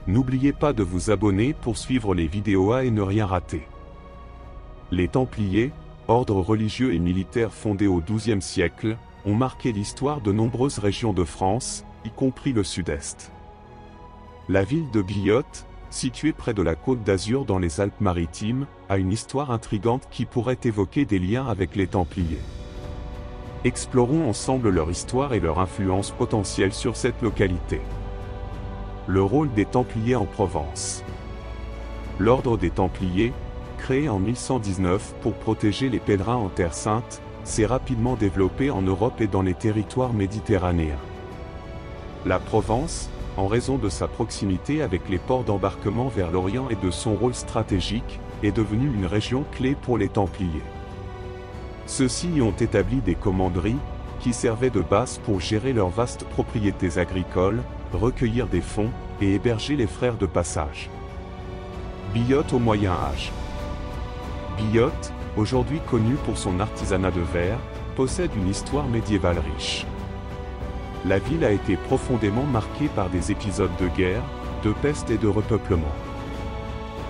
N'oubliez pas de vous abonner pour suivre les vidéos et ne rien rater. Les Templiers, ordre religieux et militaire fondé au XIIe siècle, ont marqué l'histoire de nombreuses régions de France, y compris le sud-est. La ville de Billotte, située près de la Côte d'Azur dans les Alpes-Maritimes, a une histoire intrigante qui pourrait évoquer des liens avec les Templiers. Explorons ensemble leur histoire et leur influence potentielle sur cette localité. Le rôle des Templiers en Provence. L'ordre des Templiers, créé en 1119 pour protéger les pèlerins en Terre Sainte, s'est rapidement développé en Europe et dans les territoires méditerranéens. La Provence, en raison de sa proximité avec les ports d'embarquement vers l'Orient et de son rôle stratégique, est devenue une région clé pour les Templiers. Ceux-ci y ont établi des commanderies, qui servaient de base pour gérer leurs vastes propriétés agricoles, recueillir des fonds, et héberger les frères de passage. Billotte au Moyen Âge. Billotte, aujourd'hui connue pour son artisanat de verre, possède une histoire médiévale riche. La ville a été profondément marquée par des épisodes de guerre, de peste et de repeuplement.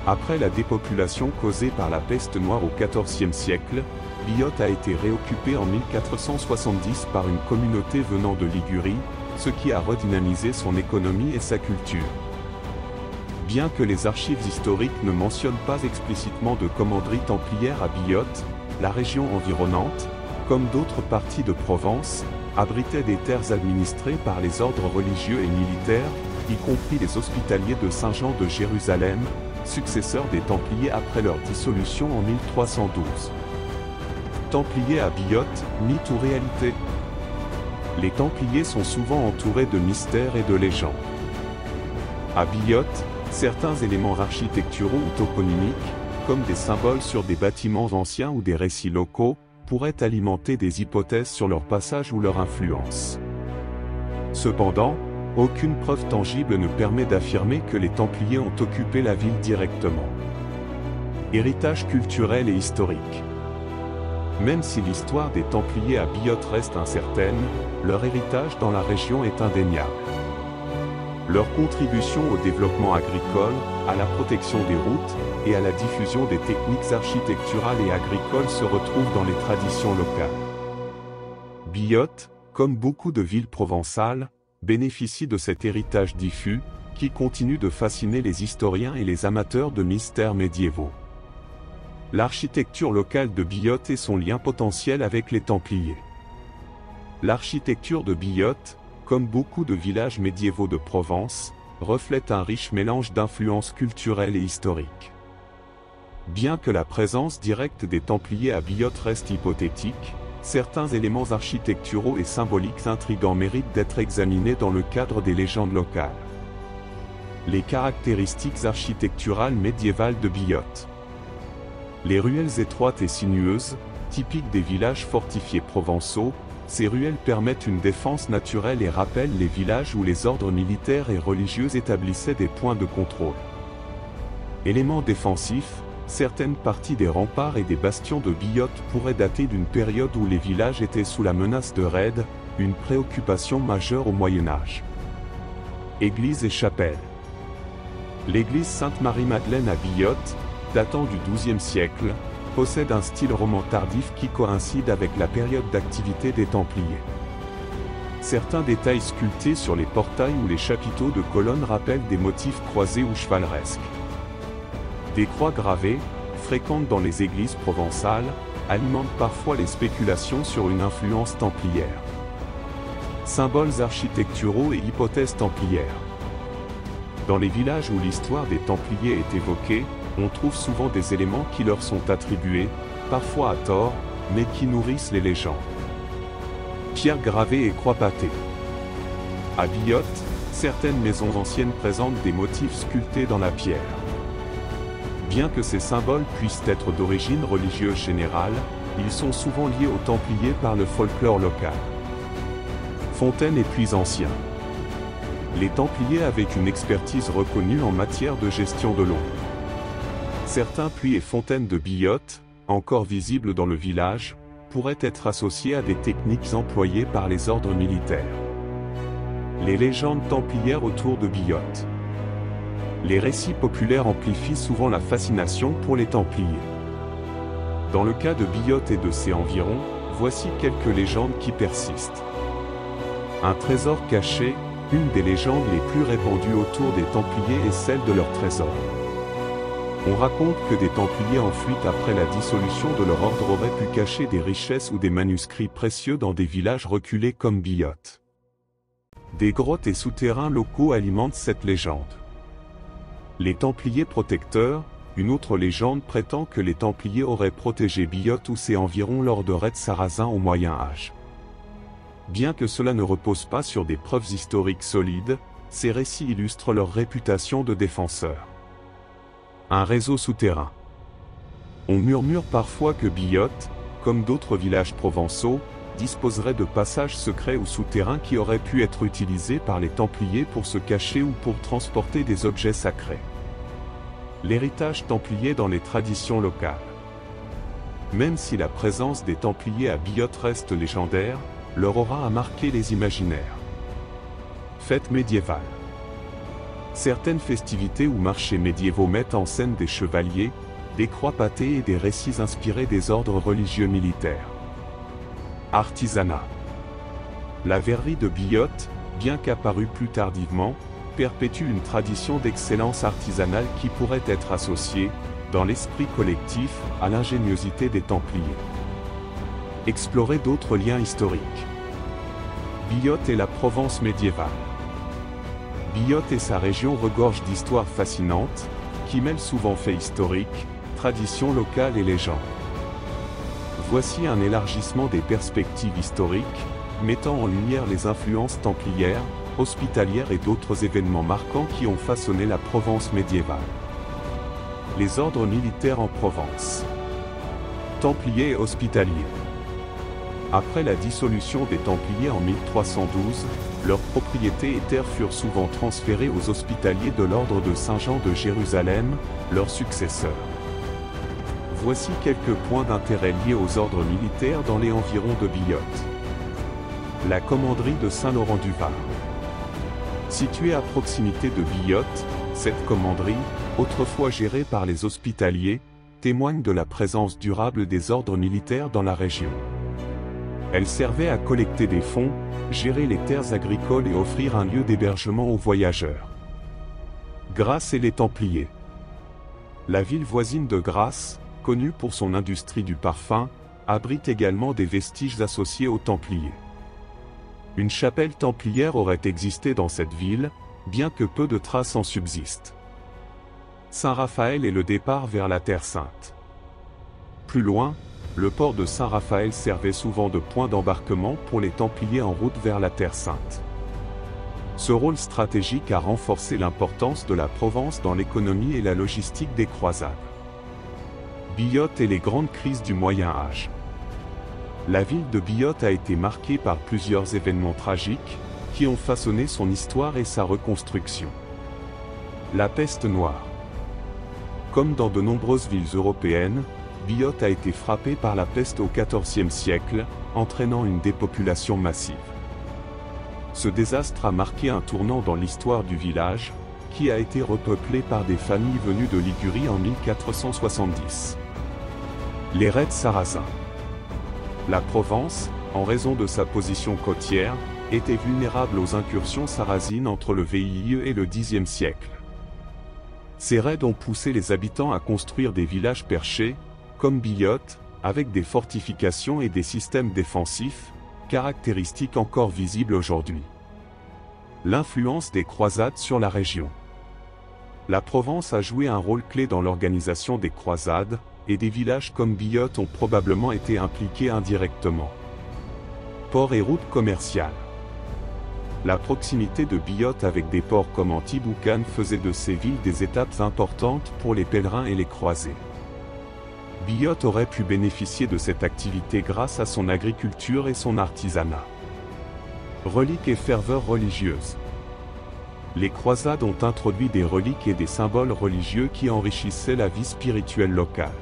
Après la dépopulation causée par la peste noire au XIVe siècle, Billotte a été réoccupée en 1470 par une communauté venant de Ligurie, ce qui a redynamisé son économie et sa culture. Bien que les archives historiques ne mentionnent pas explicitement de commanderie templière à Billotte, la région environnante, comme d'autres parties de Provence, abritait des terres administrées par les ordres religieux et militaires, y compris les hospitaliers de Saint-Jean de Jérusalem, successeurs des Templiers après leur dissolution en 1312. Templiers à Billotte, mythe ou réalité? Les Templiers sont souvent entourés de mystères et de légendes. À Billotte, certains éléments architecturaux ou toponymiques, comme des symboles sur des bâtiments anciens ou des récits locaux, pourraient alimenter des hypothèses sur leur passage ou leur influence. Cependant, aucune preuve tangible ne permet d'affirmer que les Templiers ont occupé la ville directement. Héritage culturel et historique. Même si l'histoire des Templiers à Billotte reste incertaine, leur héritage dans la région est indéniable. Leur contribution au développement agricole, à la protection des routes, et à la diffusion des techniques architecturales et agricoles se retrouve dans les traditions locales. Billotte, comme beaucoup de villes provençales, bénéficie de cet héritage diffus, qui continue de fasciner les historiens et les amateurs de mystères médiévaux. L'architecture locale de Billotte et son lien potentiel avec les Templiers. L'architecture de Billotte, comme beaucoup de villages médiévaux de Provence, reflète un riche mélange d'influences culturelles et historiques. Bien que la présence directe des Templiers à Billotte reste hypothétique, certains éléments architecturaux et symboliques intrigants méritent d'être examinés dans le cadre des légendes locales. Les caractéristiques architecturales médiévales de Billotte. Les ruelles étroites et sinueuses, typiques des villages fortifiés provençaux, ces ruelles permettent une défense naturelle et rappellent les villages où les ordres militaires et religieux établissaient des points de contrôle. Éléments défensifs, certaines parties des remparts et des bastions de Billotte pourraient dater d'une période où les villages étaient sous la menace de raids, une préoccupation majeure au Moyen Âge. Église et chapelle. L'église Sainte-Marie-Madeleine à Billotte, datant du XIIe siècle, possède un style roman tardif qui coïncide avec la période d'activité des Templiers. Certains détails sculptés sur les portails ou les chapiteaux de colonnes rappellent des motifs croisés ou chevaleresques. Des croix gravées, fréquentes dans les églises provençales, alimentent parfois les spéculations sur une influence templière. Symboles architecturaux et hypothèses templières. Dans les villages où l'histoire des Templiers est évoquée, on trouve souvent des éléments qui leur sont attribués, parfois à tort, mais qui nourrissent les légendes. Pierres gravées et croix pâtées. À Billotte, certaines maisons anciennes présentent des motifs sculptés dans la pierre. Bien que ces symboles puissent être d'origine religieuse générale, ils sont souvent liés aux Templiers par le folklore local. Fontaines et puits anciens. Les Templiers avaient une expertise reconnue en matière de gestion de l'eau. Certains puits et fontaines de Billotte, encore visibles dans le village, pourraient être associés à des techniques employées par les ordres militaires. Les légendes templières autour de Billotte. Les récits populaires amplifient souvent la fascination pour les Templiers. Dans le cas de Biot et de ses environs, voici quelques légendes qui persistent. Un trésor caché, une des légendes les plus répandues autour des Templiers est celle de leur trésor. On raconte que des Templiers en fuite après la dissolution de leur ordre auraient pu cacher des richesses ou des manuscrits précieux dans des villages reculés comme Biot. Des grottes et souterrains locaux alimentent cette légende. Les Templiers protecteurs, une autre légende prétend que les Templiers auraient protégé Biot ou ses environs lors de raids sarrasins au Moyen Âge. Bien que cela ne repose pas sur des preuves historiques solides, ces récits illustrent leur réputation de défenseurs. Un réseau souterrain. On murmure parfois que Biot, comme d'autres villages provençaux, disposerait de passages secrets ou souterrains qui auraient pu être utilisés par les Templiers pour se cacher ou pour transporter des objets sacrés. L'héritage templier dans les traditions locales. Même si la présence des Templiers à Biot reste légendaire, leur aura a marqué les imaginaires. Fêtes médiévales. Certaines festivités ou marchés médiévaux mettent en scène des chevaliers, des croix pâtées et des récits inspirés des ordres religieux militaires. Artisanat. La verrerie de Biot, bien qu'apparue plus tardivement, perpétue une tradition d'excellence artisanale qui pourrait être associée, dans l'esprit collectif, à l'ingéniosité des Templiers. Explorer d'autres liens historiques. Biot et la Provence médiévale. Biot et sa région regorgent d'histoires fascinantes, qui mêlent souvent faits historiques, traditions locales et légendes. Voici un élargissement des perspectives historiques, mettant en lumière les influences templières, hospitalières et d'autres événements marquants qui ont façonné la Provence médiévale. Les ordres militaires en Provence. Templiers et hospitaliers. Après la dissolution des Templiers en 1312, leurs propriétés et terres furent souvent transférées aux hospitaliers de l'ordre de Saint-Jean de Jérusalem, leurs successeurs. Voici quelques points d'intérêt liés aux ordres militaires dans les environs de Biot. La commanderie de Saint-Laurent-du-Var. Située à proximité de Biot, cette commanderie, autrefois gérée par les hospitaliers, témoigne de la présence durable des ordres militaires dans la région. Elle servait à collecter des fonds, gérer les terres agricoles et offrir un lieu d'hébergement aux voyageurs. Grasse et les Templiers. La ville voisine de Grasse, connue pour son industrie du parfum, abrite également des vestiges associés aux Templiers. Une chapelle templière aurait existé dans cette ville, bien que peu de traces en subsistent. Saint-Raphaël et le départ vers la Terre Sainte. Plus loin, le port de Saint-Raphaël servait souvent de point d'embarquement pour les Templiers en route vers la Terre Sainte. Ce rôle stratégique a renforcé l'importance de la Provence dans l'économie et la logistique des croisades. Biot et les grandes crises du Moyen Âge. La ville de Biot a été marquée par plusieurs événements tragiques, qui ont façonné son histoire et sa reconstruction. La peste noire. Comme dans de nombreuses villes européennes, Biot a été frappée par la peste au XIVe siècle, entraînant une dépopulation massive. Ce désastre a marqué un tournant dans l'histoire du village, qui a été repeuplé par des familles venues de Ligurie en 1470. Les raids sarrasins. La Provence, en raison de sa position côtière, était vulnérable aux incursions sarrasines entre le VIIe et le Xe siècle. Ces raids ont poussé les habitants à construire des villages perchés, comme Biot, avec des fortifications et des systèmes défensifs, caractéristiques encore visibles aujourd'hui. L'influence des croisades sur la région. La Provence a joué un rôle clé dans l'organisation des croisades, et des villages comme Biot ont probablement été impliqués indirectement. Ports et routes commerciales. La proximité de Biot avec des ports comme Antibes ou Cannes faisait de ces villes des étapes importantes pour les pèlerins et les croisés. Biot aurait pu bénéficier de cette activité grâce à son agriculture et son artisanat. Reliques et ferveur religieuse. Les croisades ont introduit des reliques et des symboles religieux qui enrichissaient la vie spirituelle locale.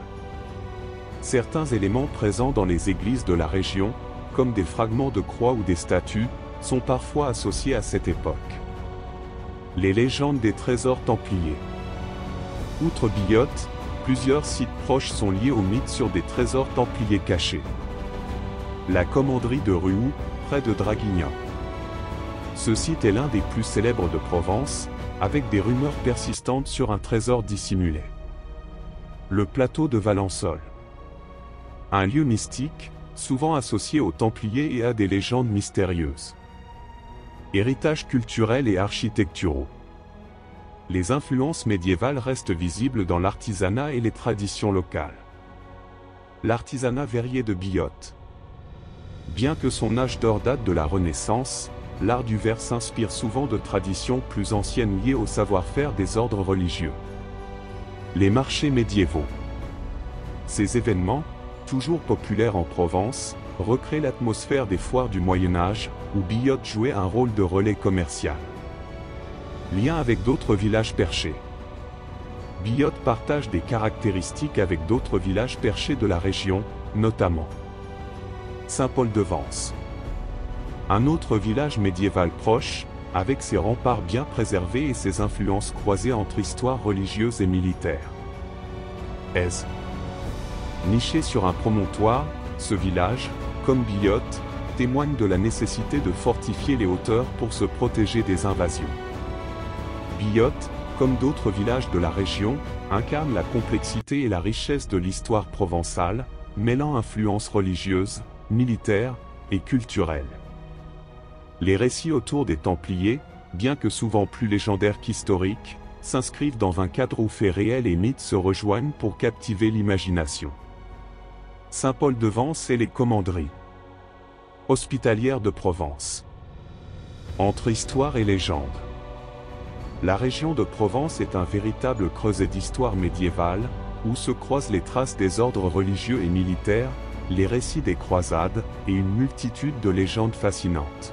Certains éléments présents dans les églises de la région, comme des fragments de croix ou des statues, sont parfois associés à cette époque. Les légendes des trésors templiers. Outre Billotte, plusieurs sites proches sont liés au mythe sur des trésors templiers cachés. La commanderie de Ruhou, près de Draguignan. Ce site est l'un des plus célèbres de Provence, avec des rumeurs persistantes sur un trésor dissimulé. Le plateau de Valençol. Un lieu mystique, souvent associé aux Templiers et à des légendes mystérieuses. Héritage culturel et architecturaux. Les influences médiévales restent visibles dans l'artisanat et les traditions locales. L'artisanat verrier de Billotte. Bien que son âge d'or date de la Renaissance, l'art du verre s'inspire souvent de traditions plus anciennes liées au savoir-faire des ordres religieux. Les marchés médiévaux. Ces événements, toujours populaires en Provence, recréent l'atmosphère des foires du Moyen-Âge, où Billotte jouait un rôle de relais commercial. Lien avec d'autres villages perchés. Billotte partage des caractéristiques avec d'autres villages perchés de la région, notamment Saint-Paul-de-Vence. Un autre village médiéval proche, avec ses remparts bien préservés et ses influences croisées entre histoire religieuse et militaire. Èze. Niché sur un promontoire, ce village, comme Billotte, témoigne de la nécessité de fortifier les hauteurs pour se protéger des invasions. Billotte, comme d'autres villages de la région, incarne la complexité et la richesse de l'histoire provençale, mêlant influences religieuses, militaires et culturelles. Les récits autour des Templiers, bien que souvent plus légendaires qu'historiques, s'inscrivent dans un cadre où faits réels et mythes se rejoignent pour captiver l'imagination. Saint-Paul-de-Vence et les commanderies hospitalières de Provence. Entre histoire et légende. La région de Provence est un véritable creuset d'histoire médiévale, où se croisent les traces des ordres religieux et militaires, les récits des croisades, et une multitude de légendes fascinantes.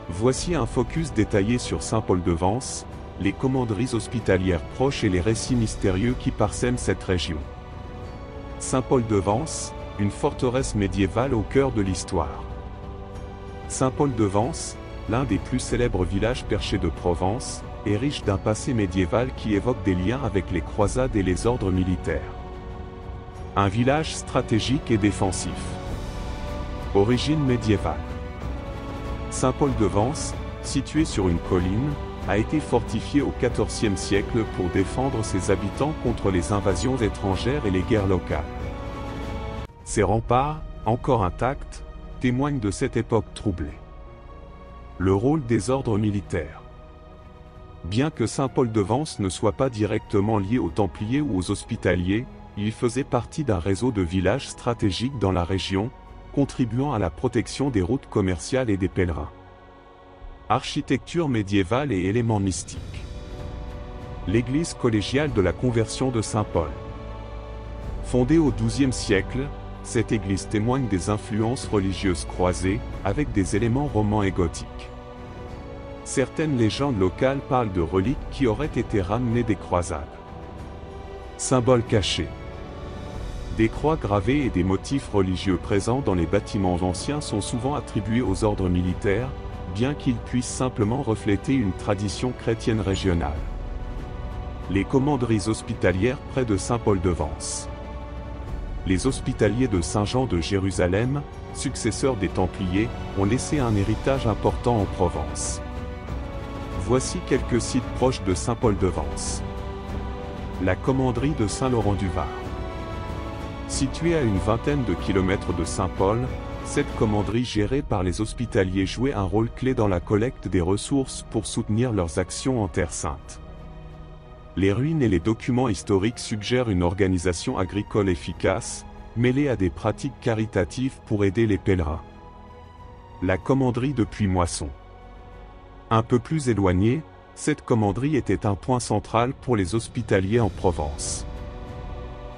Voici un focus détaillé sur Saint-Paul-de-Vence, les commanderies hospitalières proches et les récits mystérieux qui parsèment cette région. Saint-Paul-de-Vence, une forteresse médiévale au cœur de l'histoire. Saint-Paul-de-Vence, l'un des plus célèbres villages perchés de Provence, est riche d'un passé médiéval qui évoque des liens avec les croisades et les ordres militaires. Un village stratégique et défensif. Origine médiévale. Saint-Paul-de-Vence, situé sur une colline, a été fortifié au XIVe siècle pour défendre ses habitants contre les invasions étrangères et les guerres locales. Ces remparts, encore intacts, témoignent de cette époque troublée. Le rôle des ordres militaires. Bien que Saint-Paul-de-Vence ne soit pas directement lié aux Templiers ou aux Hospitaliers, il faisait partie d'un réseau de villages stratégiques dans la région, contribuant à la protection des routes commerciales et des pèlerins. Architecture médiévale et éléments mystiques. L'église collégiale de la Conversion de Saint-Paul. Fondée au XIIe siècle, cette église témoigne des influences religieuses croisées, avec des éléments romans et gothiques. Certaines légendes locales parlent de reliques qui auraient été ramenées des croisades. Symboles cachés. Des croix gravées et des motifs religieux présents dans les bâtiments anciens sont souvent attribués aux ordres militaires, bien qu'ils puissent simplement refléter une tradition chrétienne régionale. Les commanderies hospitalières près de Saint-Paul-de-Vence. Les hospitaliers de Saint-Jean de Jérusalem, successeurs des Templiers, ont laissé un héritage important en Provence. Voici quelques sites proches de Saint-Paul-de-Vence. La commanderie de Saint-Laurent-du-Var. Située à une vingtaine de kilomètres de Saint-Paul, cette commanderie gérée par les hospitaliers jouait un rôle clé dans la collecte des ressources pour soutenir leurs actions en Terre Sainte. Les ruines et les documents historiques suggèrent une organisation agricole efficace, mêlée à des pratiques caritatives pour aider les pèlerins. La commanderie de Puy-Moisson. Un peu plus éloignée, cette commanderie était un point central pour les hospitaliers en Provence.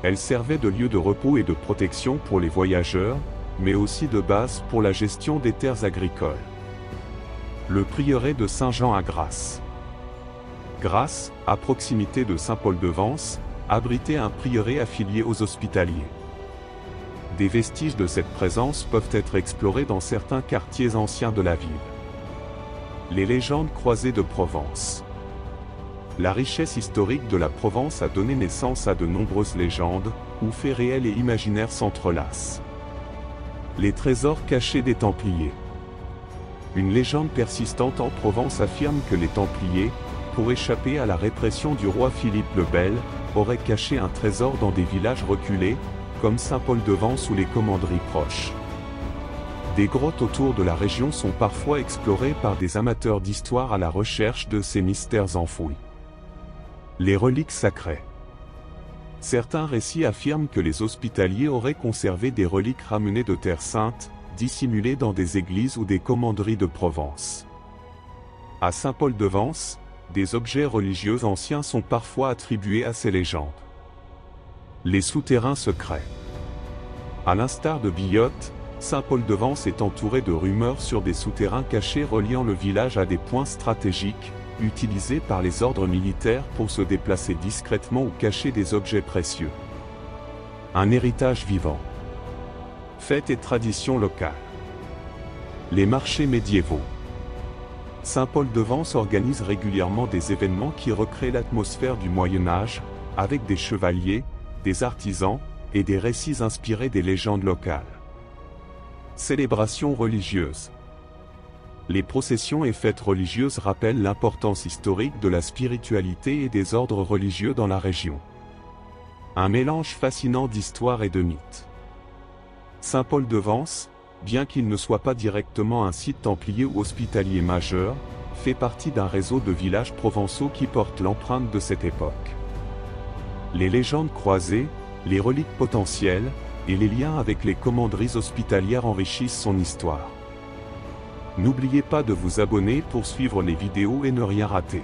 Elle servait de lieu de repos et de protection pour les voyageurs, mais aussi de base pour la gestion des terres agricoles. Le prieuré de Saint-Jean à Grasse. Grasse, à proximité de Saint-Paul-de-Vence, abritait un prieuré affilié aux hospitaliers. Des vestiges de cette présence peuvent être explorés dans certains quartiers anciens de la ville. Les légendes croisées de Provence. La richesse historique de la Provence a donné naissance à de nombreuses légendes, où faits réels et imaginaires s'entrelacent. Les trésors cachés des Templiers. Une légende persistante en Provence affirme que les Templiers, pour échapper à la répression du roi Philippe le Bel, auraient caché un trésor dans des villages reculés, comme Saint-Paul-de-Vence ou les commanderies proches. Des grottes autour de la région sont parfois explorées par des amateurs d'histoire à la recherche de ces mystères enfouis. Les reliques sacrées. Certains récits affirment que les Hospitaliers auraient conservé des reliques ramenées de Terre Sainte, dissimulées dans des églises ou des commanderies de Provence. À Saint-Paul-de-Vence, des objets religieux anciens sont parfois attribués à ces légendes. Les souterrains secrets. À l'instar de Billotte, Saint-Paul-de-Vence est entouré de rumeurs sur des souterrains cachés reliant le village à des points stratégiques, utilisés par les ordres militaires pour se déplacer discrètement ou cacher des objets précieux. Un héritage vivant. Fêtes et traditions locales. Les marchés médiévaux. Saint-Paul-de-Vence organise régulièrement des événements qui recréent l'atmosphère du Moyen-Âge, avec des chevaliers, des artisans, et des récits inspirés des légendes locales. Célébrations religieuses. Les processions et fêtes religieuses rappellent l'importance historique de la spiritualité et des ordres religieux dans la région. Un mélange fascinant d'histoire et de mythes. Saint-Paul-de-Vence, bien qu'il ne soit pas directement un site templier ou hospitalier majeur, fait partie d'un réseau de villages provençaux qui portent l'empreinte de cette époque. Les légendes croisées, les reliques potentielles, et les liens avec les commanderies hospitalières enrichissent son histoire. N'oubliez pas de vous abonner pour suivre les vidéos et ne rien rater.